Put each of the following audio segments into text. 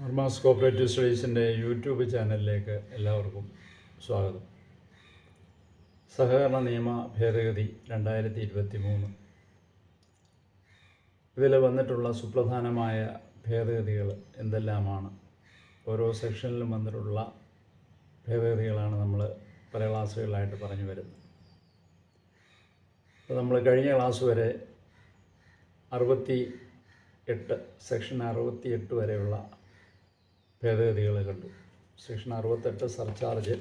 Armas cooperative സ്റ്റഡീസിൻ്റെ YouTube ചാനലിലേക്ക് എല്ലാവർക്കും സ്വാഗതം. സഹകരണ നിയമ ഭേദഗതി 2023 ഇതിൽ വന്നിട്ടുള്ള സുപ്രധാനമായ ഭേദഗതികൾ എന്തെല്ലാമാണ്, ഓരോ സെക്ഷനിലും വന്നിട്ടുള്ള ഭേദഗതികളാണ് നമ്മൾ പല ക്ലാസ്സുകളിലായിട്ട് പറഞ്ഞു വരുന്നത്. അപ്പോൾ നമ്മൾ കഴിഞ്ഞ ക്ലാസ് വരെ 68 സെക്ഷൻ 68 വരെയുള്ള ഭേദഗതികൾ കണ്ടു. സെക്ഷൻ 68 സർചാർജ്,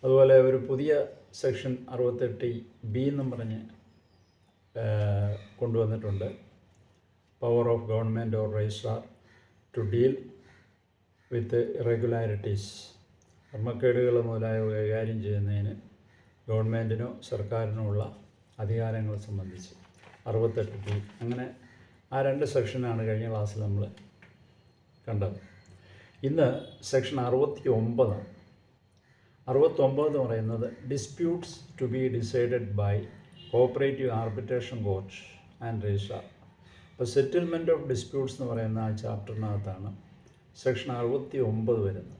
അതുപോലെ ഒരു പുതിയ സെക്ഷൻ 68B എന്നും പറഞ്ഞ് കൊണ്ടുവന്നിട്ടുണ്ട്. Power of government or registrar to deal with irregularities, ക്രമക്കേടുകൾ മുതലായവ കൈകാര്യം ചെയ്യുന്നതിന് ഗവൺമെൻറ്റിനോ സർക്കാരിനോ ഉള്ള അധികാരങ്ങളെ സംബന്ധിച്ച് 68B. അങ്ങനെ ആ രണ്ട് സെക്ഷനാണ് കഴിഞ്ഞ ക്ലാസ്സിൽ നമ്മൾ കണ്ടത്. ഇന്ന് സെക്ഷൻ 69 എന്ന് പറയുന്നത് disputes to be decided by cooperative arbitration court and registrar. അപ്പോൾ സെറ്റിൽമെൻറ്റ് ഓഫ് ഡിസ്പ്യൂട്ട്സ് എന്ന് പറയുന്ന ആ ചാപ്റ്ററിനകത്താണ് സെക്ഷൻ 69 വരുന്നത്.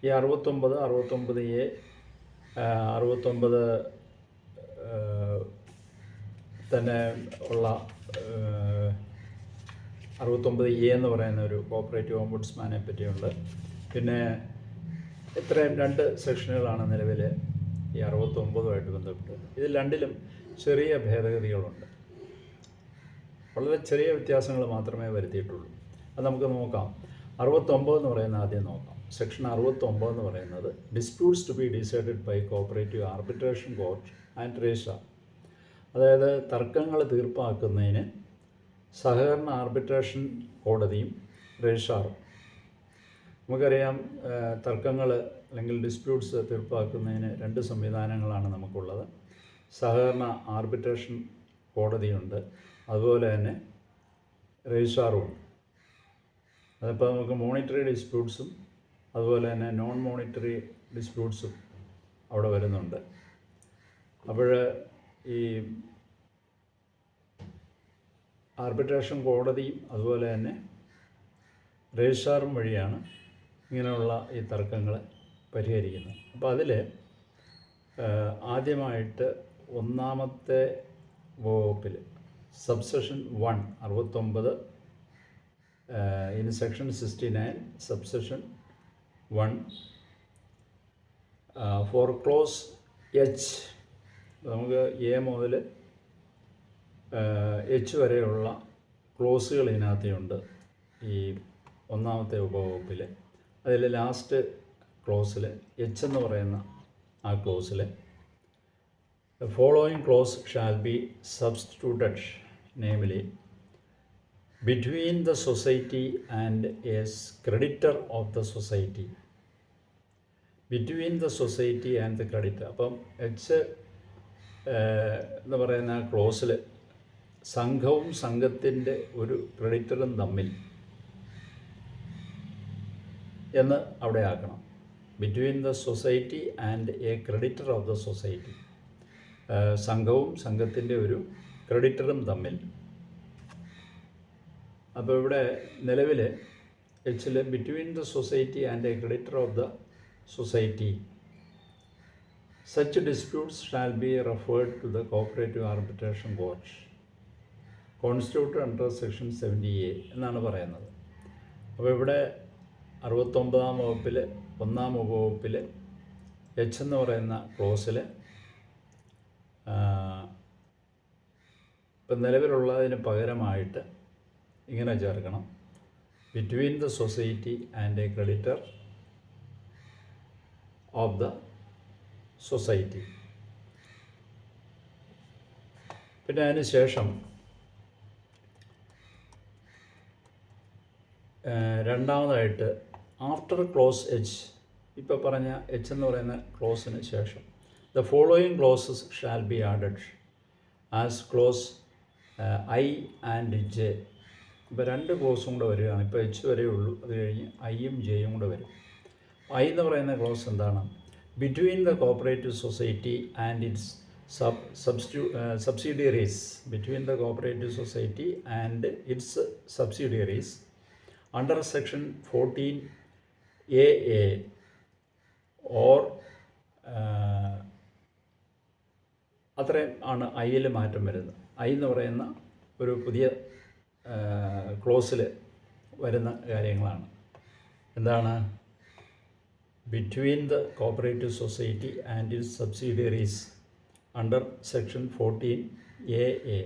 ഈ 69A 69 തന്നെ ഉള്ള 69A എന്ന് പറയുന്ന ഒരു കോപ്പറേറ്റീവ് ഓംബുഡ്സ്മാനെ പറ്റിയുണ്ട്. പിന്നെ ഇത്രയും രണ്ട് സെക്ഷനുകളാണ് നിലവിൽ ഈ 69 ബന്ധപ്പെട്ട്. ഇതിൽ രണ്ടിലും ചെറിയ ഭേദഗതികളുണ്ട്, വളരെ ചെറിയ വ്യത്യാസങ്ങൾ മാത്രമേ വരുത്തിയിട്ടുള്ളൂ. അത് നമുക്ക് നോക്കാം. 69 എന്ന് പറയുന്ന ആദ്യം നോക്കാം. സെക്ഷൻ 69 എന്ന് പറയുന്നത് disputes to be decided by cooperative arbitration court and registrar. അതായത് തർക്കങ്ങൾ തീർപ്പാക്കുന്നതിന് സഹകരണ ആർബിട്രേഷൻ കോടതിയും രജിസ്ട്രാറും. നമുക്കറിയാം, തർക്കങ്ങൾ അല്ലെങ്കിൽ ഡിസ്പ്യൂട്ട്സ് തീർപ്പാക്കുന്നതിന് രണ്ട് സംവിധാനങ്ങളാണ് നമുക്കുള്ളത്. സഹകരണ ആർബിട്രേഷൻ കോടതിയുണ്ട്, അതുപോലെ തന്നെ രജിസ്ട്രാറുമുണ്ട്. അതിപ്പോൾ നമുക്ക് മോണിറ്ററി ഡിസ്പ്യൂട്ട്സും അതുപോലെ തന്നെ നോൺ മോണിറ്ററി ഡിസ്പ്യൂട്ട്സും അവിടെ വരുന്നുണ്ട്. അപ്പോൾ ഈ ആർബിട്രേഷൻ കോടതിയും അതുപോലെ തന്നെ രജിസ്ട്രാറും വഴിയാണ് ഇങ്ങനെയുള്ള ഈ തർക്കങ്ങൾ പരിഹരിക്കുന്നത്. അപ്പോൾ അതിൽ ആദ്യമായിട്ട് ഒന്നാമത്തെ വകുപ്പിൽ subsection 1 69 in section 69 subsection 1 for clause H, നമുക്ക് A മുതൽ H വരെയുള്ള ക്ലോസുകൾ ഇതിനകത്തുണ്ട് ഈ ഒന്നാമത്തെ ഉപവകുപ്പിൽ. അതിൽ ലാസ്റ്റ് ക്ലോസിൽ H എന്ന് പറയുന്ന ആ ക്ലോസിൽ following clause shall be substituted, namely between the society and as creditor of the society. Between the society and the creditor. അപ്പം H എന്ന് പറയുന്ന ആ ക്ലോസിൽ സംഘവും സംഘത്തിൻ്റെ ഒരു ക്രെഡിറ്ററും തമ്മിൽ എന്ന് അവിടെ ആക്കണം. Between the society and a creditor of the society. സംഘവും സംഘത്തിൻ്റെ ഒരു ക്രെഡിറ്ററും തമ്മിൽ. അപ്പോൾ ഇവിടെ നിലവിൽ H between the society and a creditor of the society, such disputes shall be referred to the cooperative arbitration court constituted under section 70A എന്നാണ് പറയുന്നത്. അപ്പോൾ ഇവിടെ 69 വകുപ്പിൽ 1 ഉപവകുപ്പിൽ H എന്ന് പറയുന്ന ക്ലോസിൽ ഇപ്പം നിലവിലുള്ളതിന് പകരമായിട്ട് ഇങ്ങനെ ചേർക്കണം: between the society and a creditor of the society. പിന്നെ അതിന് ശേഷം രണ്ടാമതായിട്ട് ആഫ്റ്റർ ക്ലോസ് H, ഇപ്പോൾ പറഞ്ഞ H എന്ന് പറയുന്ന ക്ലോസിന് ശേഷം the following clauses shall be added as clause I and J. ഇപ്പോൾ രണ്ട് ക്ലോസും കൂടെ വരികയാണ്. ഇപ്പോൾ H വരെയേ ഉള്ളൂ, അത് കഴിഞ്ഞ് Iയും Jയും കൂടെ വരും. I എന്ന് പറയുന്ന ക്ലോസ് എന്താണ്? Between the cooperative society and it's subsidiaries, between the cooperative society and its subsidiaries under section 14AA or അത്രയും ആണ് ഐയിൽ മാറ്റം വരുന്നത്. ഐ എന്ന് പറയുന്ന ഒരു പുതിയ ക്ലോസിൽ വരുന്ന കാര്യങ്ങളാണ്. എന്താണ്? Between the cooperative society and it's subsidiaries under section 14AA,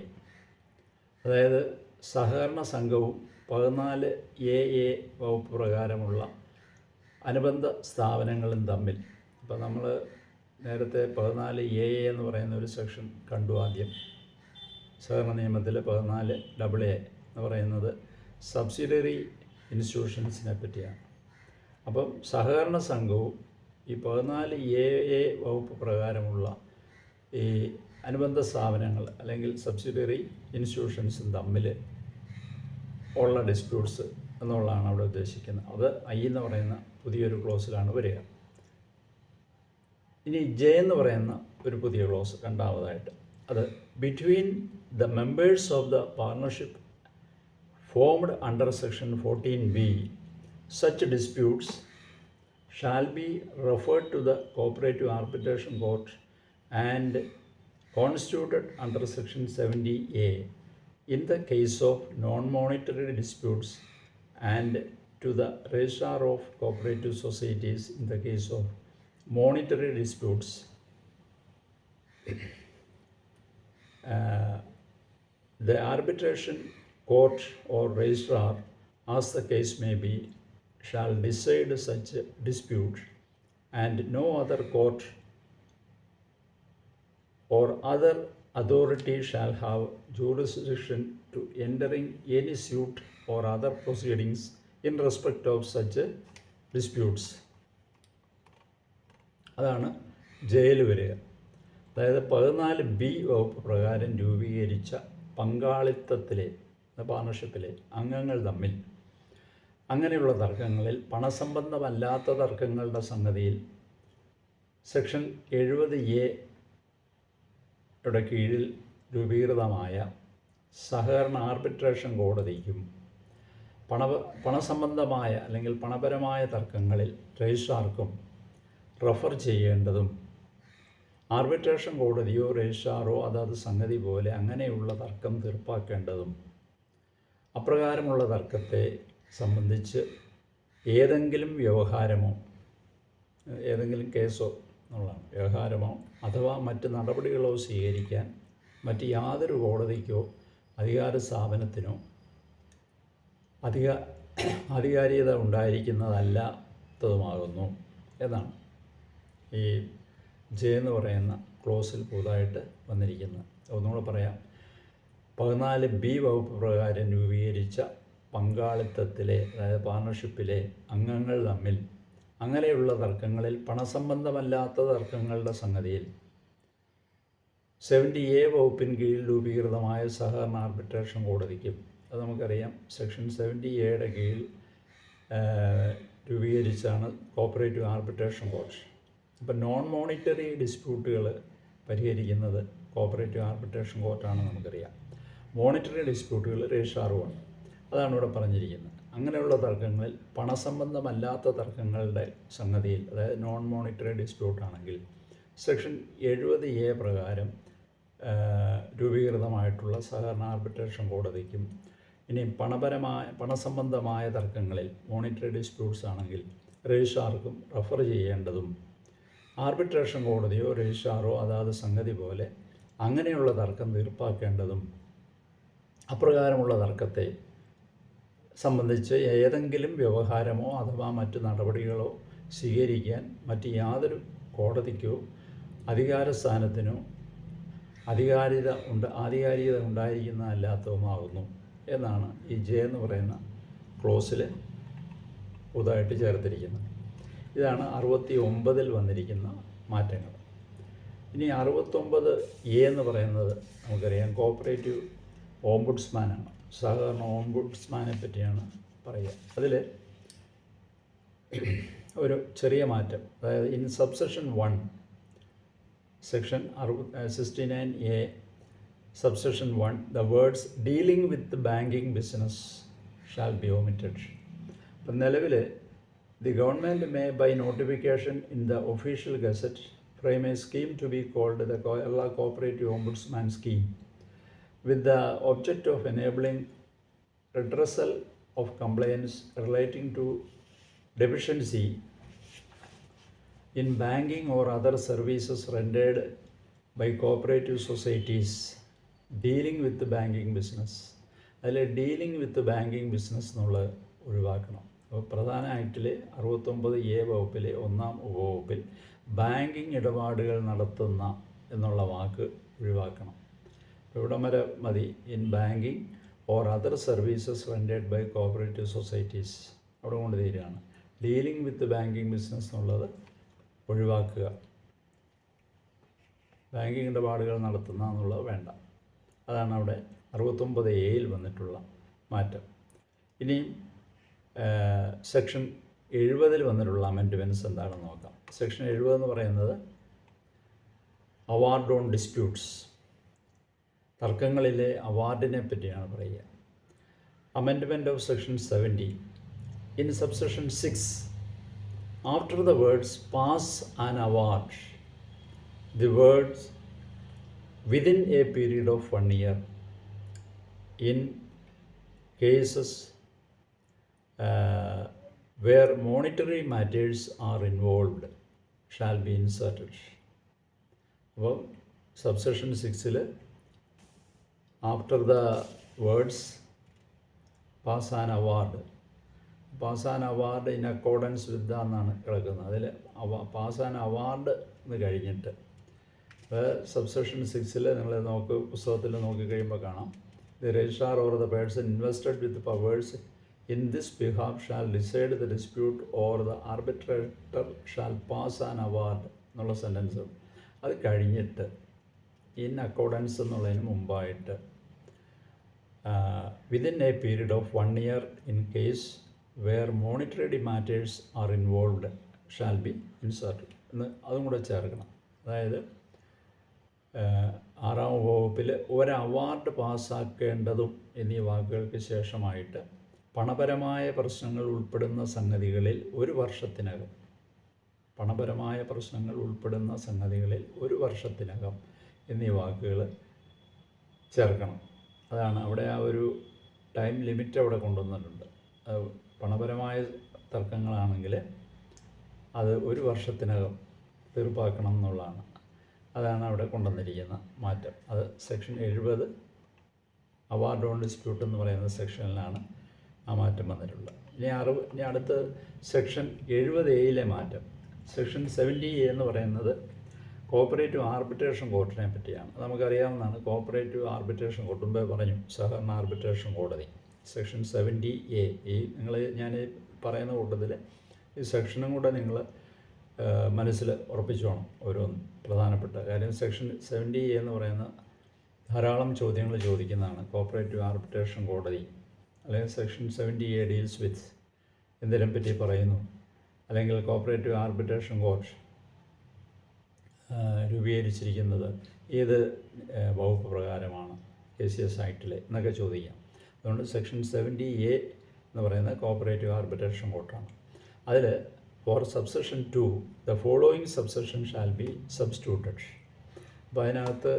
അതായത് സഹകരണ സംഘവും 14AA വകുപ്പ് പ്രകാരമുള്ള അനുബന്ധ സ്ഥാപനങ്ങളും തമ്മിൽ. ഇപ്പോൾ നമ്മൾ നേരത്തെ 14AA എന്ന് പറയുന്ന ഒരു സെക്ഷൻ കണ്ടു ആദ്യം. സഹകരണ നിയമത്തിലെ 14AA എന്ന് പറയുന്നത് സബ്സിഡിയറി ഇൻസ്റ്റിറ്റ്യൂഷൻസിനെ പറ്റിയാണ്. അപ്പം സഹകരണ സംഘവും ഈ 14AA വകുപ്പ് പ്രകാരമുള്ള ഈ അനുബന്ധ സ്ഥാപനങ്ങൾ അല്ലെങ്കിൽ സബ്സിഡിയറി ഇൻസ്റ്റിറ്റ്യൂഷൻസും തമ്മിൽ ഉള്ള ഡിസ്പ്യൂട്ട്സ് എന്നുള്ളതാണ് അവിടെ ഉദ്ദേശിക്കുന്നത്. അത് ഐ എന്ന് പറയുന്ന പുതിയൊരു ക്ലോസിലാണ് വരിക. ഇനി ജെ എന്ന് പറയുന്ന ഒരു പുതിയ ക്ലോസ് രണ്ടാമതായിട്ട്, അത് between the members of the partnership formed under section 14B such disputes shall be referred to the cooperative arbitration court and constituted under section 70A in the case of non-monetary disputes and to the registrar of cooperative societies in the case of monetary disputes. The arbitration court or registrar, as the case may be, shall decide such a dispute, and no other court or other authority shall have jurisdiction to entering any suit or other proceedings in respect of such disputes. അതാണ് jail വരിക. അതായത് 14B വകുപ്പ് പ്രകാരം രൂപീകരിച്ച പങ്കാളിത്തത്തിലെ പാർട്ണർഷിപ്പിലെ അംഗങ്ങൾ തമ്മിൽ അങ്ങനെയുള്ള തർക്കങ്ങളിൽ, പണസംബന്ധമല്ലാത്ത തർക്കങ്ങളുടെ സംഗതിയിൽ section 70A യുടെ കീഴിൽ രൂപീകൃതമായ സഹകരണ ആർബിട്രേഷൻ കോടതിക്കും പണസംബന്ധമായ അല്ലെങ്കിൽ പണപരമായ തർക്കങ്ങളിൽ രജിസ്ട്രാർക്കും റഫർ ചെയ്യേണ്ടതും, ആർബിട്രേഷൻ കോടതിയോ രജിസ്ട്രാറോ അതത് സംഗതി പോലെ അങ്ങനെയുള്ള തർക്കം തീർപ്പാക്കേണ്ടതും, അപ്രകാരമുള്ള തർക്കത്തെ സംബന്ധിച്ച് ഏതെങ്കിലും വ്യവഹാരമോ ഏതെങ്കിലും കേസോ എന്നുള്ളതാണ് വ്യവഹാരമോ അഥവാ മറ്റ് നടപടികളോ സ്വീകരിക്കാൻ മറ്റ് യാതൊരു കോടതിക്കോ അധികാര സ്ഥാപനത്തിനോ ആധികാരികത ഉണ്ടായിരിക്കുന്നതല്ലാത്തതുമാകുന്നു എന്നാണ് ഈ ജെ എന്ന് പറയുന്ന ക്ലോസിൽ പുതുതായിട്ട് വന്നിരിക്കുന്നത്. ഒന്നുകൂടെ പറയാം. 14B വകുപ്പ് പ്രകാരം രൂപീകരിച്ച പങ്കാളിത്തത്തിലെ, അതായത് പാർട്ണർഷിപ്പിലെ അംഗങ്ങൾ തമ്മിൽ അങ്ങനെയുള്ള തർക്കങ്ങളിൽ, പണസംബന്ധമല്ലാത്ത തർക്കങ്ങളുടെ സംഗതിയിൽ 70A വകുപ്പിൻ കീഴിൽ രൂപീകൃതമായ സഹകരണ ആർബിട്രേഷൻ കോടതിക്കും, അത് നമുക്കറിയാം സെക്ഷൻ 70Aയുടെ കീഴിൽ രൂപീകരിച്ചാണ് കോപ്പറേറ്റീവ് ആർബിട്രേഷൻ കോർട്ട്. അപ്പോൾ നോൺ മോണിറ്ററി ഡിസ്പ്യൂട്ടുകൾ പരിഹരിക്കുന്നത് കോപ്പറേറ്റീവ് ആർബിട്രേഷൻ കോർട്ടാണ് നമുക്കറിയാം. മോണിറ്ററി ഡിസ്പ്യൂട്ടുകൾ രജിസ്ട്രാറുമാണ്. അതാണ് ഇവിടെ പറഞ്ഞിരിക്കുന്നത്. അങ്ങനെയുള്ള തർക്കങ്ങളിൽ, പണസംബന്ധമല്ലാത്ത തർക്കങ്ങളുടെ സംഗതിയിൽ, അതായത് നോൺ മോണിറ്ററി ഡിസ്പ്യൂട്ടാണെങ്കിൽ സെക്ഷൻ 70A പ്രകാരം രൂപീകൃതമായിട്ടുള്ള സഹകരണ ആർബിട്രേഷൻ കോടതിക്കും, ഇനി പണസംബന്ധമായ തർക്കങ്ങളിൽ മോണിറ്ററി ഡിസ്പ്യൂട്ട്സ് ആണെങ്കിൽ രജിസ്ട്രാർക്കും റഫർ ചെയ്യേണ്ടതും, ആർബിട്രേഷൻ കോടതിയോ രജിസ്ട്രാറോ അതാത് സംഗതി പോലെ അങ്ങനെയുള്ള തർക്കം തീർപ്പാക്കേണ്ടതും, അപ്രകാരമുള്ള തർക്കത്തെ സംബന്ധിച്ച് ഏതെങ്കിലും വ്യവഹാരമോ അഥവാ മറ്റ് നടപടികളോ സ്വീകരിക്കാൻ മറ്റ് യാതൊരു കോടതിക്കോ അധികാരസ്ഥാനത്തിനോ ആധികാരികത ഉണ്ടായിരിക്കുന്നതല്ലാത്തതുമാകുന്നു എന്നാണ് ഈ ജെ എന്ന് പറയുന്ന ക്ലോസിൽ പുതുതായിട്ട് ചേർത്തിരിക്കുന്നത്. ഇതാണ് 69 വന്നിരിക്കുന്ന മാറ്റങ്ങൾ. ഇനി 69A എന്ന് പറയുന്നത് നമുക്കറിയാം കോപ്പറേറ്റീവ് ഓംബുഡ്സ്മാനാണ്. സഹകരണ ഓംബുഡ്സ്മാനെ പറ്റിയാണ് പറയുക. അതിൽ ഒരു ചെറിയ മാറ്റം, അതായത് in subsection 1 section 69A subsection 1 the words dealing with the banking business shall be omitted. ഇപ്പം നിലവിൽ the government may by notification in the official gazette frame a scheme to be called the Kerala cooperative ombudsman scheme with the object of enabling redressal of complaints relating to deficiency in banking or other services rendered by cooperative societies dealing with the banking business. അതിൽ dealing with banking business എന്നുള്ളത് ഒഴിവാക്കണം. അപ്പോൾ പ്രധാന ആക്ടിലെ 69A വകുപ്പിലെ 1-ാം ഉപവകുപ്പിൽ banking ഇടപാടുകൾ നടത്തുന്ന എന്നുള്ള വാക്ക് ഒഴിവാക്കണം. ഇവിടം വരെ മതി. In banking or other services rendered by cooperative societies അവിടെ കൊണ്ട് തീരുകയാണ്. ഡീലിംഗ് വിത്ത് ബാങ്കിങ് ബിസിനസ് എന്നുള്ളത് ഒഴിവാക്കുക. ബാങ്കിങ് ഇടപാടുകൾ നടത്തുന്ന എന്നുള്ളത് വേണ്ട. അതാണ് അവിടെ 69A വന്നിട്ടുള്ള മാറ്റം. ഇനിയും സെക്ഷൻ 70 വന്നിട്ടുള്ള അമെൻഡ്മെൻറ്റ്സ് എന്താണെന്ന് നോക്കാം. സെക്ഷൻ 70 എന്ന് പറയുന്നത് അവാർഡ് ഓൺ ഡിസ്പ്യൂട്ട്സ്, തർക്കങ്ങളിലെ അവാർഡിനെ പറ്റിയാണ് പറയുക. Amendment of section 70 in subsection 6 after the words pass an award the words within a period of 1 year in cases where monetary matters are involved shall be inserted. അപ്പോൾ subsection 6 after the words pass an award, pass an award in accordance with the എന്നാണ് കിടക്കുന്നത്. അതിൽ pass an award എന്ന് കഴിഞ്ഞിട്ട് subsection 6 നിങ്ങൾ പുസ്തകത്തിൽ നോക്കിക്കഴിയുമ്പോൾ കാണാം, the registrar or the person invested with powers in this behalf shall decide the dispute or the arbitrator shall pass an award എന്നുള്ള സെൻറ്റൻസ്. അത് കഴിഞ്ഞിട്ട് ഇൻ അക്കോർഡൻസ് എന്നുള്ളതിന് മുമ്പായിട്ട് within a period of 1 year in case where monetary matters are involved shall be inserted എന്ന് അതും കൂടെ ചേർക്കണം. അതായത് 6-ാം വകുപ്പിൽ ഒരു അവാർഡ് പാസ്സാക്കേണ്ടതും എന്നീ വാക്കുകൾക്ക് ശേഷമായിട്ട് പണപരമായ പ്രശ്നങ്ങൾ ഉൾപ്പെടുന്ന സംഗതികളിൽ 1 വർഷത്തിനകം, പണപരമായ പ്രശ്നങ്ങൾ ഉൾപ്പെടുന്ന സംഗതികളിൽ 1 വർഷത്തിനകം എന്നീ വാക്കുകൾ ചേർക്കണം. അതാണ് അവിടെ ആ ഒരു ടൈം ലിമിറ്റ് അവിടെ കൊണ്ടുവന്നിട്ടുണ്ട്. പണപരമായ തർക്കങ്ങളാണെങ്കിൽ അത് 1 വർഷത്തിനകം തീർപ്പാക്കണം എന്നുള്ളതാണ്. അതാണ് അവിടെ കൊണ്ടുവന്നിരിക്കുന്ന മാറ്റം. അത് സെക്ഷൻ 70 അവാർഡ് ഓൺ ഡിസ്പ്യൂട്ട് എന്ന് പറയുന്ന സെക്ഷനിലാണ് ആ മാറ്റം വന്നിട്ടുള്ളത്. ഇനി അടുത്ത് സെക്ഷൻ 70A മാറ്റം. സെക്ഷൻ 70A എന്ന് പറയുന്നത് കോപ്പറേറ്റീവ് ആർബിട്രേഷൻ കോർട്ടിനെ പറ്റിയാണ്. നമുക്കറിയാവുന്നതാണ് കോപ്പറേറ്റീവ് ആർബിട്രേഷൻ കോർട്ട്, മുമ്പേ പറഞ്ഞു, സഹകരണ ആർബിട്രേഷൻ കോടതി. സെക്ഷൻ 70A നിങ്ങൾ ഞാൻ പറയുന്ന കൂട്ടത്തിൽ ഈ സെക്ഷനും കൂടെ നിങ്ങൾ മനസ്സിൽ ഉറപ്പിച്ചോണം. ഓരോന്നും പ്രധാനപ്പെട്ട കാര്യം. സെക്ഷൻ 70A എന്ന് പറയുന്ന ധാരാളം ചോദ്യങ്ങൾ ചോദിക്കുന്നതാണ്. കോപ്പറേറ്റീവ് ആർബിട്രേഷൻ കോടതി അല്ലെങ്കിൽ സെക്ഷൻ 70A ഡീൽസ് വിത്ത് എന്തിനെ പറ്റി പറയുന്നു, അല്ലെങ്കിൽ കോപ്പറേറ്റീവ് ആർബിട്രേഷൻ കോർട്ട് രൂപീകരിച്ചിരിക്കുന്നത് ഏത് വകുപ്പ് പ്രകാരമാണ് KCS ആക്ടിലെ എന്നൊക്കെ ചോദിക്കാം. അതുകൊണ്ട് സെക്ഷൻ 70A എന്ന് പറയുന്ന കോപ്പറേറ്റീവ് ആർബിട്രേഷൻ കോർട്ടാണ്. അതിൽ for subsection 2 the following subsection shall be substituted. അപ്പോൾ അതിനകത്ത്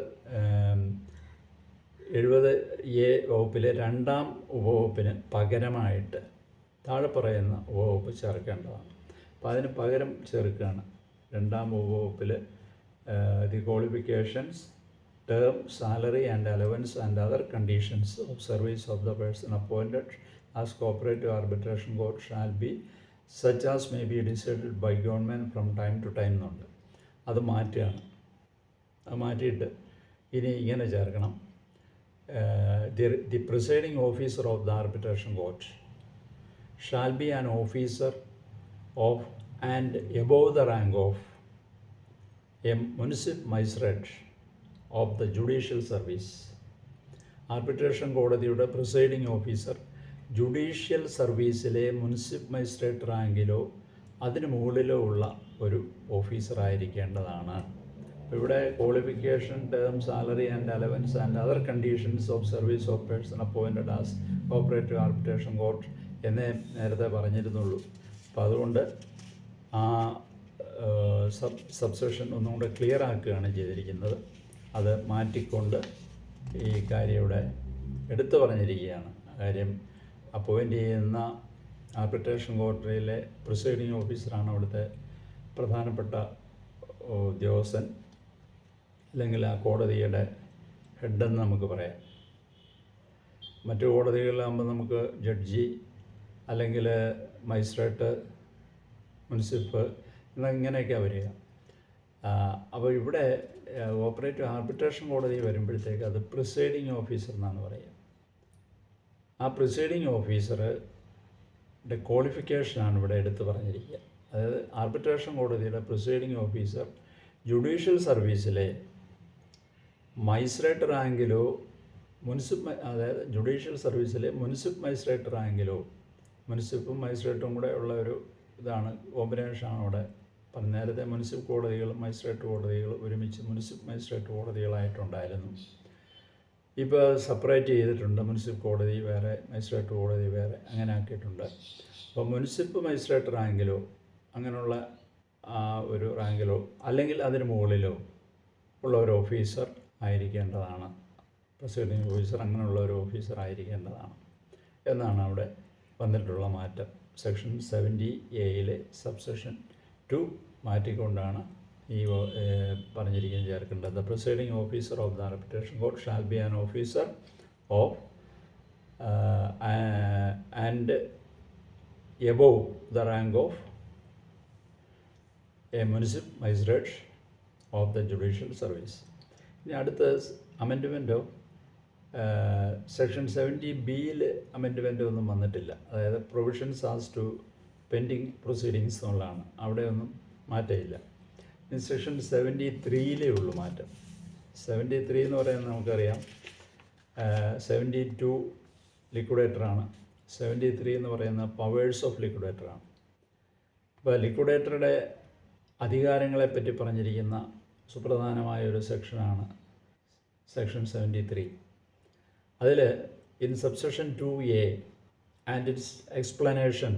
70A വകുപ്പിലെ 2-ാം ഉപവകുപ്പിന് പകരമായിട്ട് താഴെ പറയുന്ന ഉപവകുപ്പ് ചേർക്കേണ്ടതാണ്. അപ്പോൾ അതിന് പകരം ചേർക്കുകയാണ്. 2-ാം ഉപവകുപ്പിൽ the qualifications, term, salary and allowance and other conditions of service of the person appointed as cooperative arbitration court shall be such as may be decided by government from time to time എന്നുണ്ട്. അത് മാറ്റുകയാണ്. അത് മാറ്റിയിട്ട് ഇനി ഇങ്ങനെ ചേർക്കണം, the presiding officer of the arbitration court shall be an officer of and above the rank of a municipal magistrate of the judicial service. Arbitration കോടതിയുടെ presiding officer judicial സർവീസിലെ മുനിസിപ്പൽ മജിസ്ട്രേറ്റ് റാങ്കിലോ അതിന് മുകളിലോ ഉള്ള ഒരു ഓഫീസറായിരിക്കേണ്ടതാണ്. ഇവിടെ qualification, term, salary and allowance and other conditions of service of person appointed as cooperative arbitration court എന്നേ നേരത്തെ പറഞ്ഞിരുന്നുള്ളൂ. അപ്പോൾ അതുകൊണ്ട് ആ സബ്സെഷൻ ഒന്നും കൂടെ ക്ലിയർ ആക്കുകയാണ് ചെയ്തിരിക്കുന്നത്. അത് മാറ്റിക്കൊണ്ട് ഈ കാര്യം ഇവിടെ എടുത്തു പറഞ്ഞിരിക്കുകയാണ്. കാര്യം അപ്പോയിൻ്റ് ചെയ്യുന്ന ആർബിട്രേഷൻ കോടതിയിലെ പ്രിസൈഡിങ് ഓഫീസറാണ് അവിടുത്തെ പ്രധാനപ്പെട്ട ഉദ്യോഗസ്ഥൻ, അല്ലെങ്കിൽ ആ കോടതിയുടെ ഹെഡെന്ന് നമുക്ക് പറയാം. മറ്റു കോടതികളിലാകുമ്പോൾ നമുക്ക് ജഡ്ജി അല്ലെങ്കിൽ മജിസ്ട്രേറ്റ്, മുൻസിഫ് എന്നിങ്ങനെയൊക്കെയാണ് വരിക. അപ്പോൾ ഇവിടെ ഓപ്പറേറ്റീവ് ആർബിട്രേഷൻ കോടതി വരുമ്പോഴത്തേക്ക് അത് പ്രിസൈഡിങ് ഓഫീസർ എന്നാണ് പറയുക. ആ പ്രിസൈഡിങ് ഓഫീസറുടെ ക്വാളിഫിക്കേഷനാണ് ഇവിടെ എടുത്തു പറഞ്ഞിരിക്കുക. അതായത് ആർബിട്രേഷൻ കോടതിയുടെ പ്രിസൈഡിങ് ഓഫീസർ ജുഡീഷ്യൽ സർവീസിലെ മജിസ്ട്രേറ്റ് റാങ്കിലോ അതായത് ജുഡീഷ്യൽ സർവീസിലെ മുനിസിപ്പൽ മജിസ്ട്രേറ്റ് റാങ്കിലോ, മുനിസിപ്പൽ മജിസ്ട്രേറ്റും കൂടെ ഉള്ള ഒരു ഇതാണ്, കോമ്പിനേഷനാണ് അവിടെ പറഞ്ഞത്. നേരത്തെ മുനിസിപ്പൽ കോടതികളും മജിസ്ട്രേറ്റ് കോടതികളും ഒരുമിച്ച് മുനിസിപ്പൽ മജിസ്ട്രേറ്റ് കോടതികളായിട്ടുണ്ടായിരുന്നു. ഇപ്പോൾ സെപ്പറേറ്റ് ചെയ്തിട്ടുണ്ട്. മുനിസിപ്പൽ കോടതി വേറെ, മജിസ്ട്രേറ്റ് കോടതി വേറെ, അങ്ങനെ ആക്കിയിട്ടുണ്ട്. അപ്പോൾ മുനിസിപ്പൽ മജിസ്ട്രേറ്റ് റാങ്കിലോ അങ്ങനെയുള്ള ആ ഒരു റാങ്കിലോ അല്ലെങ്കിൽ അതിന് മുകളിലോ ഉള്ള ഒരു ഓഫീസർ ആയിരിക്കേണ്ടതാണ്. പ്രിസൈഡിങ് ഓഫീസർ അങ്ങനെയുള്ള ഒരു ഓഫീസർ ആയിരിക്കേണ്ടതാണ് എന്നാണ് അവിടെ വന്നിട്ടുള്ള മാറ്റം. സെക്ഷൻ 70A സബ്സെഷൻ 2 മാറ്റിക്കൊണ്ടാണ് ഈ പറഞ്ഞിരിക്കുന്നത് ചേർക്കേണ്ടത്. The presiding officer of the arbitration court shall be an officer of and above the rank of a municipal magistrate of the judicial service. ഇനി അടുത്ത അമെൻഡ്മെൻറ്റോ സെക്ഷൻ 70B അമെൻഡ്മെൻ്റ് ഒന്നും വന്നിട്ടില്ല. അതായത് provisions as to pending proceedings എന്നുള്ളതാണ്. അവിടെ ഒന്നും മാറ്റമില്ല. ഇനി സെക്ഷൻ 73 ഉള്ളൂ മാറ്റം. 73 എന്ന് പറയുന്നത് നമുക്കറിയാം 72 ലിക്വിഡേറ്ററാണ്. 73 എന്ന് പറയുന്ന പവേഴ്സ് ഓഫ് ലിക്വിഡേറ്ററാണ്. അപ്പോൾ ലിക്വിഡേറ്ററുടെ അധികാരങ്ങളെപ്പറ്റി പറഞ്ഞിരിക്കുന്ന സുപ്രധാനമായ ഒരു സെക്ഷനാണ് സെക്ഷൻ 73. അതിൽ in subsection 2A and it's explanation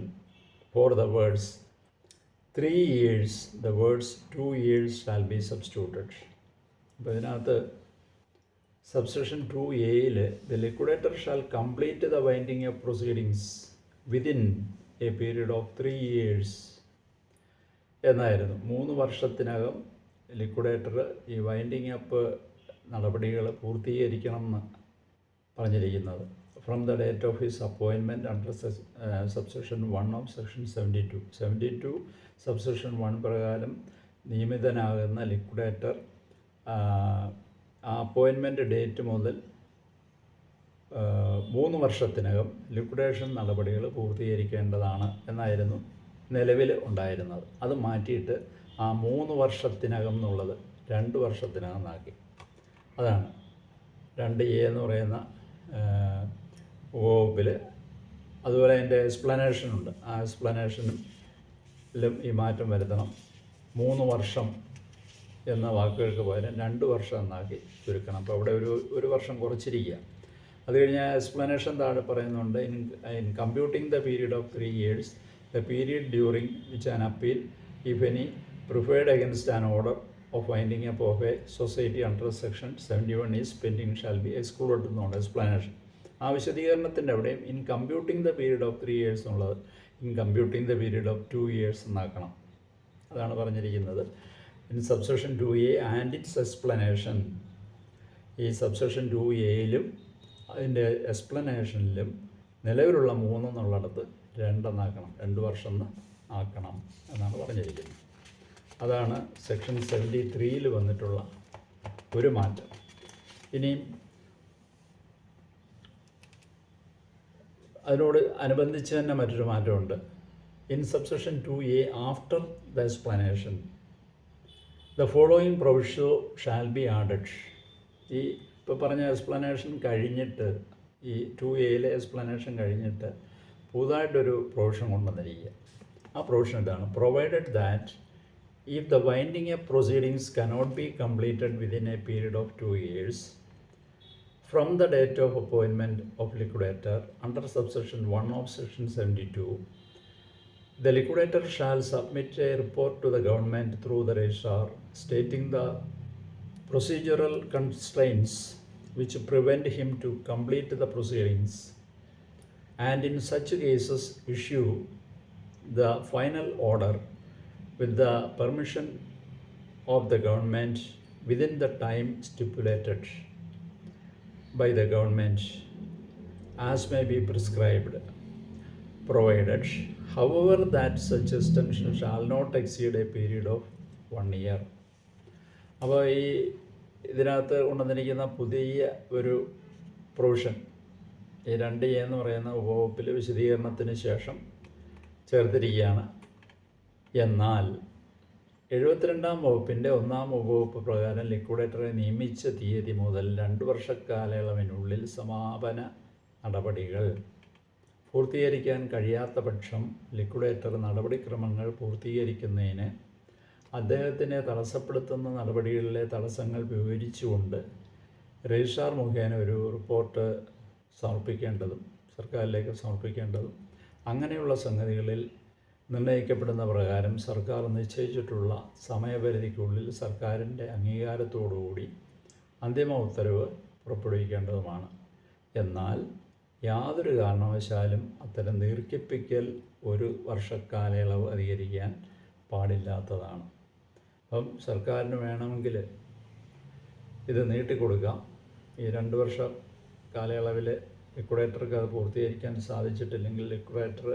for the words 3 years, the words 2 years shall be substituted. അപ്പോൾ ഇതിനകത്ത് subsection 2A the liquidator shall complete the winding up proceedings within a period of 3 years എന്നായിരുന്നു. 3 വർഷത്തിനകം liquidator ഈ winding up നടപടികൾ പൂർത്തീകരിക്കണം എന്ന് പറഞ്ഞിരിക്കുന്നത്. From the date of his appointment under subsection 1 of section 72 subsection 1 പ്രകാരം നിയമിതനാകുന്ന liquidator ആ അപ്പോയിൻമെൻറ്റ് ഡേറ്റ് മുതൽ 3 വർഷത്തിനകം ലിക്വിഡേഷൻ നടപടികൾ പൂർത്തീകരിക്കേണ്ടതാണ് എന്നായിരുന്നു നിലവിൽ ഉണ്ടായിരുന്നത്. അത് മാറ്റിയിട്ട് ആ 3 വർഷത്തിനകം എന്നുള്ളത് 2 വർഷത്തിനകം ആക്കി. അതാണ് 2A എന്ന് പറയുന്ന വകുപ്പിൽ. അതുപോലെ അതിൻ്റെ എക്സ്പ്ലനേഷനുണ്ട്. ആ എക്സ്പ്ലനേഷനിലും ഈ മാറ്റം വരുത്തണം. 3 വർഷം എന്ന വാക്കുകൾക്ക് പകരം 2 വർഷം എന്നാക്കി ചുരുക്കണം. അപ്പോൾ അവിടെ ഒരു വർഷം കുറച്ചിരിക്കുക. അത് കഴിഞ്ഞ് എക്സ്പ്ലനേഷൻ താഴെ പറയുന്നുണ്ട്, in computing the period of 3 years, the period during which an appeal, if any, preferred against an order of winding up of a society under section 71 is pending shall be excluded എന്നുണ്ട് explanation. ആ വിശദീകരണത്തിൻ്റെ അവിടെയും in computing the period of 3 years എന്നുള്ളത് in computing the period of 2 years എന്നാക്കണം. അതാണ് പറഞ്ഞിരിക്കുന്നത്. In subsection 2A and it's explanation. ഈ subsection 2Aയിലും അതിൻ്റെ എക്സ്പ്ലനേഷനിലും നിലവിലുള്ള 3 എന്നുള്ളിടത്ത് 2 എന്നാക്കണം, 2 വർഷം എന്ന് ആക്കണം എന്നാണ് പറഞ്ഞിരിക്കുന്നത്. അതാണ് സെക്ഷൻ 73 വന്നിട്ടുള്ള ഒരു മാറ്റം. ഇനിയും അതിനോട് അനുബന്ധിച്ച് തന്നെ മറ്റൊരു മാറ്റമുണ്ട്. In subsection 2A after the explanation the following provision shall be added. ഈ ഇപ്പോൾ പറഞ്ഞ എക്സ്പ്ലനേഷൻ കഴിഞ്ഞിട്ട്, ഈ 2Aയിലെ എക്സ്പ്ലനേഷൻ കഴിഞ്ഞിട്ട് പുതുതായിട്ടൊരു പ്രൊവിഷൻ കൊണ്ടുവന്നിരിക്കുക. ആ പ്രൊവിഷൻ ഇതാണ്: provided that if the winding up proceedings cannot be completed within a period of 2 years From the date of appointment of liquidator under subsection 1 of section 72, the liquidator shall submit a report to the government through the registrar stating the procedural constraints which prevent him to complete the proceedings, and in such cases issue the final order with the permission of the government within the time stipulated by the government as may be prescribed, provided, however, that such extension shall not exceed a period of 1 year. അപ്പോൾ ഇതിനകത്ത് കൊണ്ടുവന്നിരിക്കുന്ന പുതിയ ഒരു provision ഈ 2A എന്ന് പറയുന്ന ഉപവകുപ്പിൽ വിശദീകരണത്തിന് ശേഷം ചേർത്തിരിക്കുകയാണ്. എന്നാൽ 72-ാം വകുപ്പിൻ്റെ 1-ാം ഉപവകുപ്പ് പ്രകാരം ലിക്വിഡേറ്ററെ നിയമിച്ച തീയതി മുതൽ 2 വർഷക്കാലയളവിനുള്ളിൽ സമാപന നടപടികൾ പൂർത്തീകരിക്കാൻ കഴിയാത്ത പക്ഷം ലിക്വിഡേറ്റർ നടപടിക്രമങ്ങൾ പൂർത്തീകരിക്കുന്നതിന് അദ്ദേഹത്തിനെ തടസ്സപ്പെടുത്തുന്ന നടപടികളിലെ തടസ്സങ്ങൾ വിവരിച്ചുകൊണ്ട് രജിസ്ട്രാർ മുഖേന ഒരു റിപ്പോർട്ട് സമർപ്പിക്കേണ്ടതും സർക്കാരിലേക്ക് സമർപ്പിക്കേണ്ടതും അങ്ങനെയുള്ള സംഗതികളിൽ നിർണ്ണയിക്കപ്പെടുന്ന പ്രകാരം സർക്കാർ നിശ്ചയിച്ചിട്ടുള്ള സമയപരിധിക്കുള്ളിൽ സർക്കാരിൻ്റെ അംഗീകാരത്തോടുകൂടി അന്തിമ ഉത്തരവ് പുറപ്പെടുവിക്കേണ്ടതുമാണ്. എന്നാൽ യാതൊരു കാരണവശാലും അത്തരം ദീർഘിപ്പിക്കൽ 1 വർഷക്കാലയളവ് അധികരിക്കാൻ പാടില്ലാത്തതാണ്. അപ്പം സർക്കാരിന് വേണമെങ്കിൽ ഇത് നീട്ടിക്കൊടുക്കാം. ഈ 2 വർഷ കാലയളവിൽ ലിക്വിഡേറ്റർക്ക് അത് പൂർത്തീകരിക്കാൻ സാധിച്ചിട്ടില്ലെങ്കിൽ ലിക്വിഡേറ്റർ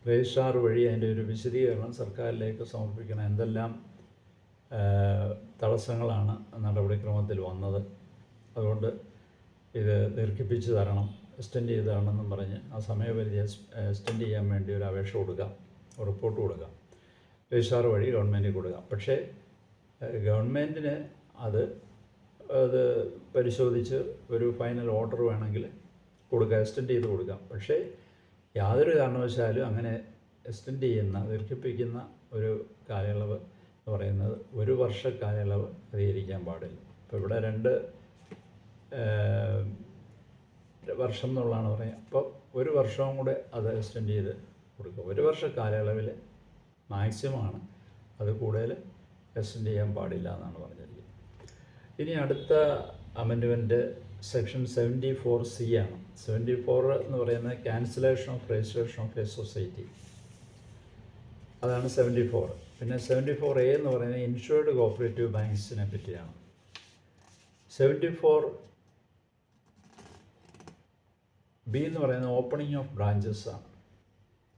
രജിസ്ട്രാർ വഴി അതിൻ്റെ ഒരു വിശദീകരണം സർക്കാരിലേക്ക് സമർപ്പിക്കണം. എന്തെല്ലാം തടസ്സങ്ങളാണ് നടപടിക്രമത്തിൽ വന്നത്, അതുകൊണ്ട് ഇത് ദീർഘിപ്പിച്ച് തരണം, എക്സ്റ്റെൻഡ് ചെയ്ത് തരണമെന്നും പറഞ്ഞ് ആ സമയപരിധി എക്സ്റ്റെൻഡ് ചെയ്യാൻ വേണ്ടി ഒരു അപേക്ഷ കൊടുക്കാം, റിപ്പോർട്ട് കൊടുക്കാം, രജിസ്ട്രാർ വഴി ഗവൺമെൻറ്റിൽ കൊടുക്കാം. പക്ഷേ ഗവൺമെൻറ്റിന് അത് പരിശോധിച്ച് ഒരു ഫൈനൽ ഓർഡർ വേണമെങ്കിൽ കൊടുക്കാം, എക്സ്റ്റെൻഡ് ചെയ്ത് കൊടുക്കാം. പക്ഷേ യാതൊരു കാരണവശാലും അങ്ങനെ എക്സ്റ്റെൻഡ് ചെയ്യുന്ന ദീർഘിപ്പിക്കുന്ന ഒരു കാലയളവ് എന്ന് പറയുന്നത് 1 വർഷ കാലയളവ് അധികരിക്കാൻ പാടില്ല. ഇപ്പോൾ ഇവിടെ 2 വർഷം എന്നുള്ളതാണ് പറയുക. അപ്പോൾ 1 വർഷവും കൂടെ അത് എക്സ്റ്റെൻഡ് ചെയ്ത് കൊടുക്കുക. 1 വർഷ കാലയളവിൽ മാക്സിമമാണ്, അത് കൂടുതൽ എക്സ്റ്റെൻഡ് ചെയ്യാൻ പാടില്ല എന്നാണ് പറഞ്ഞിരിക്കുന്നത്. ഇനി അടുത്ത അമെൻഡ്മെൻറ്റ് സെക്ഷൻ 74C ആണ്. 74 എന്ന് പറയുന്നത് cancellation of registration of A society, അതാണ് 74. പിന്നെ 74A എന്ന് പറയുന്നത് ഇൻഷുർഡ് കോപ്പറേറ്റീവ് ബാങ്ക്സിനെ പറ്റിയാണ്. 74B എന്ന് പറയുന്നത് ഓപ്പണിംഗ് ഓഫ് ബ്രാഞ്ചസ് ആണ്,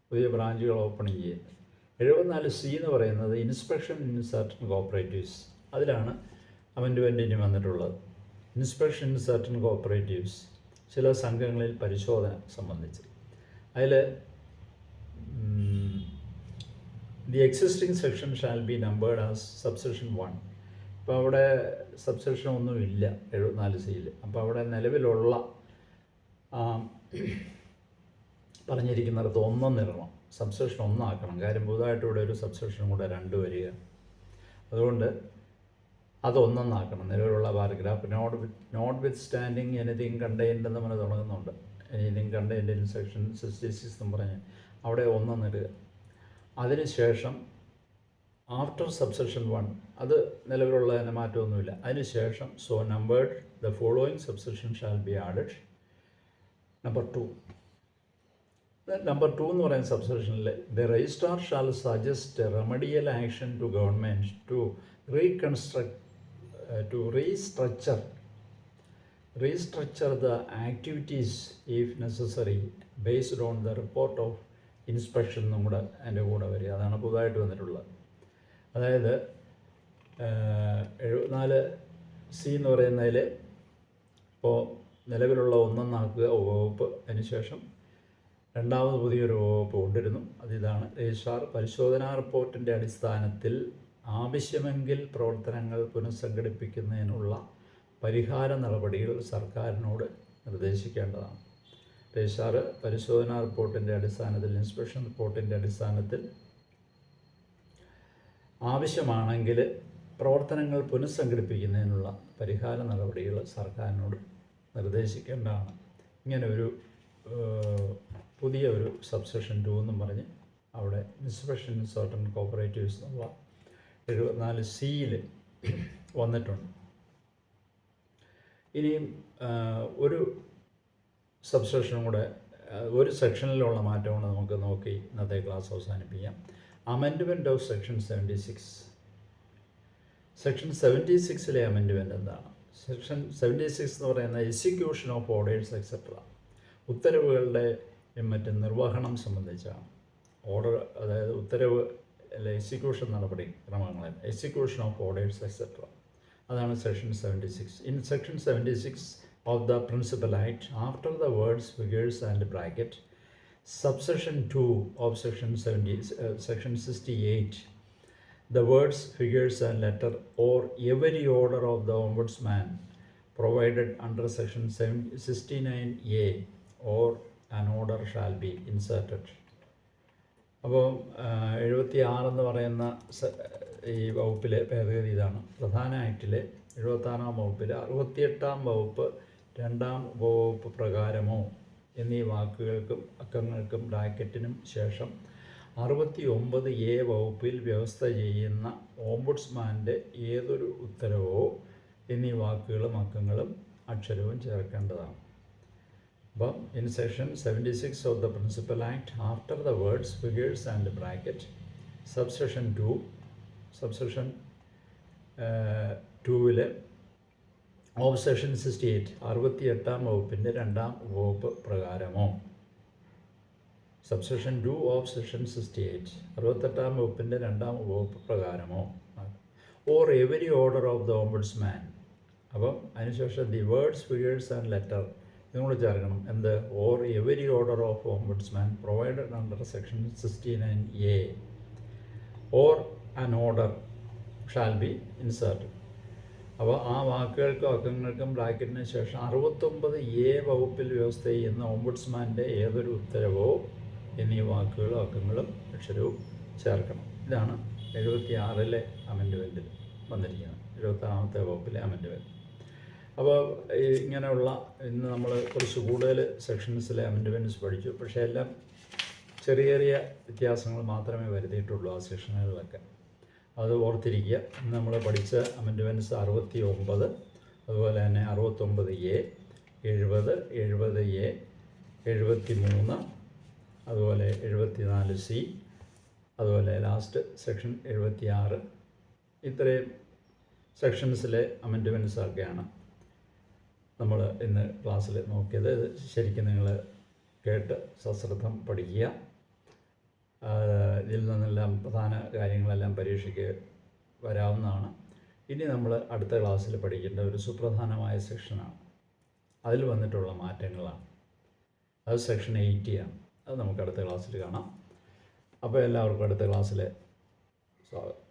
പുതിയ ബ്രാഞ്ചുകൾ ഓപ്പണിംഗ് ചെയ്യുന്നത്. 74C എന്ന് പറയുന്നത് ഇൻസ്പെക്ഷൻ ഇൻ സർട്ടൻ കോപ്പറേറ്റീവ്സ്, അതിലാണ് അമെൻഡ്മെൻറ്റിന് വന്നിട്ടുള്ളത്. ഇൻസ്പെക്ഷൻ ഇൻ സർട്ടൻ കോപ്പറേറ്റീവ്സ്, ചില സംഘങ്ങളിൽ പരിശോധന സംബന്ധിച്ച്. അതിൽ the existing section shall be numbered as subsection 1. ഇപ്പോൾ അവിടെ സബ്സെക്ഷൻ ഒന്നുമില്ല 74C. അപ്പോൾ അവിടെ നിലവിലുള്ള പറഞ്ഞിരിക്കുന്നിടത്ത് 1 ഇടണം, സബ്സെക്ഷൻ 1 ആക്കണം. കാര്യം പുതുതായിട്ട് ഇവിടെ ഒരു സബ്സെക്ഷൻ കൂടെ 2 വരിക, അതുകൊണ്ട് അത് 1 ആക്കണം. നിലവിലുള്ള paragraph notwithstanding anything contained എന്ന് പറഞ്ഞ് തുടങ്ങുന്നുണ്ട്. എനിത്തിങ് കണ്ടെയ്ൻഡ് ഇൻ സെക്ഷൻ 66 എന്ന് പറഞ്ഞ് അവിടെ 1 ഇടുക. അതിനുശേഷം ആഫ്റ്റർ സബ്സെക്ഷൻ 1, അത് നിലവിലുള്ളതിന് മാറ്റമൊന്നുമില്ല. അതിനുശേഷം so numbered the following subsection shall be added. Number 2 എന്ന് പറയുന്ന സബ്സെക്ഷനിൽ the registrar shall suggest remedial action to government to restructure the activities if necessary based on the report of inspection എന്നും കൂടെ അതിൻ്റെ കൂടെ വരിക. അതാണ് പുതുതായിട്ട് വന്നിട്ടുള്ളത്. അതായത് 74C എന്ന് പറയുന്നതിൽ ഇപ്പോൾ നിലവിലുള്ള 1 ആക്കുക വകുപ്പ്, അതിനുശേഷം രണ്ടാമത് പുതിയൊരു വകുപ്പ് കൊണ്ടിരുന്നു. അതിതാണ് രജിസ്ട്രാർ പരിശോധനാ റിപ്പോർട്ടിൻ്റെ അടിസ്ഥാനത്തിൽ ആവശ്യമെങ്കിൽ പ്രവർത്തനങ്ങൾ പുനഃസംഘടിപ്പിക്കുന്നതിനുള്ള പരിഹാര നടപടികൾ സർക്കാരിനോട് നിർദ്ദേശിക്കേണ്ടതാണ്. രജിസ്ട്രാർ പരിശോധനാ റിപ്പോർട്ടിൻ്റെ അടിസ്ഥാനത്തിൽ, ഇൻസ്പെക്ഷൻ റിപ്പോർട്ടിൻ്റെ അടിസ്ഥാനത്തിൽ ആവശ്യമാണെങ്കിൽ പ്രവർത്തനങ്ങൾ പുനഃസംഘടിപ്പിക്കുന്നതിനുള്ള പരിഹാര നടപടികൾ സർക്കാരിനോട് നിർദ്ദേശിക്കേണ്ടതാണ്. ഇങ്ങനെ ഒരു പുതിയ ഒരു സബ്സെക്ഷൻ 2 എന്നും പറഞ്ഞ് അവിടെ ഇൻസ്പെക്ഷൻ ഇൻ സർട്ടൻ കോപ്പറേറ്റീവ്സ് എന്നുള്ള 74C വന്നിട്ടുണ്ട്. ഇനിയും ഒരു സബ്സെക്ഷനും കൂടെ, ഒരു സെക്ഷനിലുള്ള മാറ്റം കൊണ്ട് നമുക്ക് നോക്കി ഇന്നത്തെ ക്ലാസ് അവസാനിപ്പിക്കാം. Amendment of section 76. Section 76 amendment എന്താണ്? സെക്ഷൻ 76 എന്ന് പറയുന്നത് എക്സിക്യൂഷൻ ഓഫ് ഓർഡേഴ്സ് എക്സെട്ര, ഉത്തരവുകളുടെ മറ്റ് നിർവഹണം സംബന്ധിച്ചാണ്. ഓർഡർ, അതായത് ഉത്തരവ് അല്ല, എക്സിക്യൂഷൻ നടപടി ക്രമങ്ങൾ, എക്സിക്യൂഷൻ ഓഫ് ഓർഡേഴ്സ് എക്സെട്ര, അതാണ് section 76. In section 76 of the Principal Act, after the words, figures and bracket, subsection 2 of section 68, the words, figures and letter or every order of the Ombudsman provided under section 69A or an order shall be inserted. അപ്പോൾ 76 എന്ന് പറയുന്ന ഈ വകുപ്പിലെ ഭേദഗതി ഇതാണ്. പ്രധാന ആക്ടിലെ 76-ാം വകുപ്പിലെ 68-ാം വകുപ്പ് 2-ാം ഉപവകുപ്പ് പ്രകാരമോ എന്നീ വാക്കുകൾക്കും അക്കങ്ങൾക്കും ബ്രാക്കറ്റിനും ശേഷം 69A വകുപ്പിൽ വ്യവസ്ഥ ചെയ്യുന്ന ഓംബുഡ്സ്മാൻ്റെ ഏതൊരു ഉത്തരവോ എന്നീ വാക്കുകളും അക്കങ്ങളും അക്ഷരവും ചേർക്കേണ്ടതാണ്. അപ്പം in section 76 of the principal act, after the words, figures and bracket, subsection 2, subsection 2-ൽ ഓഫ് സെക്ഷൻ 68, 68-ാം വകുപ്പിൻ്റെ 2-ാം ഉപവകുപ്പ് പ്രകാരമോ, സബ്സെക്ഷൻ 2 ഓഫ് സെക്ഷൻ 68, 68-ാം വകുപ്പിൻ്റെ 2-ാം ഉപവകുപ്പ് പ്രകാരമോ, or every order of the ombudsman. അപ്പം അതിനുശേഷം the words, figures and letter ഇതും കൂടെ ചേർക്കണം. എന്ത്? Or every order of ombudsman provided under section 69A or an order shall B inserted. അപ്പോൾ ആ വാക്കുകൾക്കും അക്കങ്ങൾക്കും ബ്രാക്കറ്റിന് ശേഷം 69A വകുപ്പിൽ വ്യവസ്ഥ ചെയ്യുന്ന ഓംബുഡ്സ്മാൻ്റെ ഏതൊരു ഉത്തരവോ എന്നീ വാക്കുകളും അക്കങ്ങളും അക്ഷരവും ചേർക്കണം. ഇതാണ് 76-ലെ അമെൻഡ്മെൻറ്റിൽ വന്നിരിക്കുന്നത്, 76-ാമത്തെ വകുപ്പിലെ അമെൻഡ്മെൻറ്റ്. അപ്പോൾ ഇങ്ങനെയുള്ള ഇന്ന് നമ്മൾ കുറച്ച് കൂടുതൽ സെക്ഷൻസിലെ അമെൻഡ്മെൻറ്റ്സ് പഠിച്ചു. പക്ഷേ എല്ലാം ചെറിയ ചെറിയ വ്യത്യാസങ്ങൾ മാത്രമേ വരുത്തിയിട്ടുള്ളൂ ആ സെക്ഷനുകളിലൊക്കെ. അത് ഓർത്തിരിക്കുക. ഇന്ന് നമ്മൾ പഠിച്ച അമെൻഡ്മെൻറ്റ്സ് 69, അതുപോലെ തന്നെ 69A, 70, 70A, 73, അതുപോലെ 74C, അതുപോലെ ലാസ്റ്റ് സെക്ഷൻ 76, ഇത്രയും സെക്ഷൻസിലെ അമെൻഡ്മെൻറ്റ്സൊക്കെയാണ് നമ്മൾ ഇന്ന് ക്ലാസ്സിൽ നോക്കിയത്. ശരിക്കും നിങ്ങൾ കേട്ട് സശ്രദ്ധം പഠിക്കുക. ഇതിൽ നിന്നെല്ലാം പ്രധാന കാര്യങ്ങളെല്ലാം പരീക്ഷയ്ക്ക് വരാവുന്നതാണ്. ഇനി നമ്മൾ അടുത്ത ക്ലാസ്സിൽ പഠിക്കേണ്ട ഒരു സുപ്രധാനമായ സെക്ഷനാണ്, അതിൽ വന്നിട്ടുള്ള മാറ്റങ്ങളാണ്. അത് സെക്ഷൻ 80 ആണ്. അത് നമുക്ക് അടുത്ത ക്ലാസ്സിൽ കാണാം. അപ്പോൾ എല്ലാവർക്കും അടുത്ത ക്ലാസ്സിൽ സ്വാഗതം.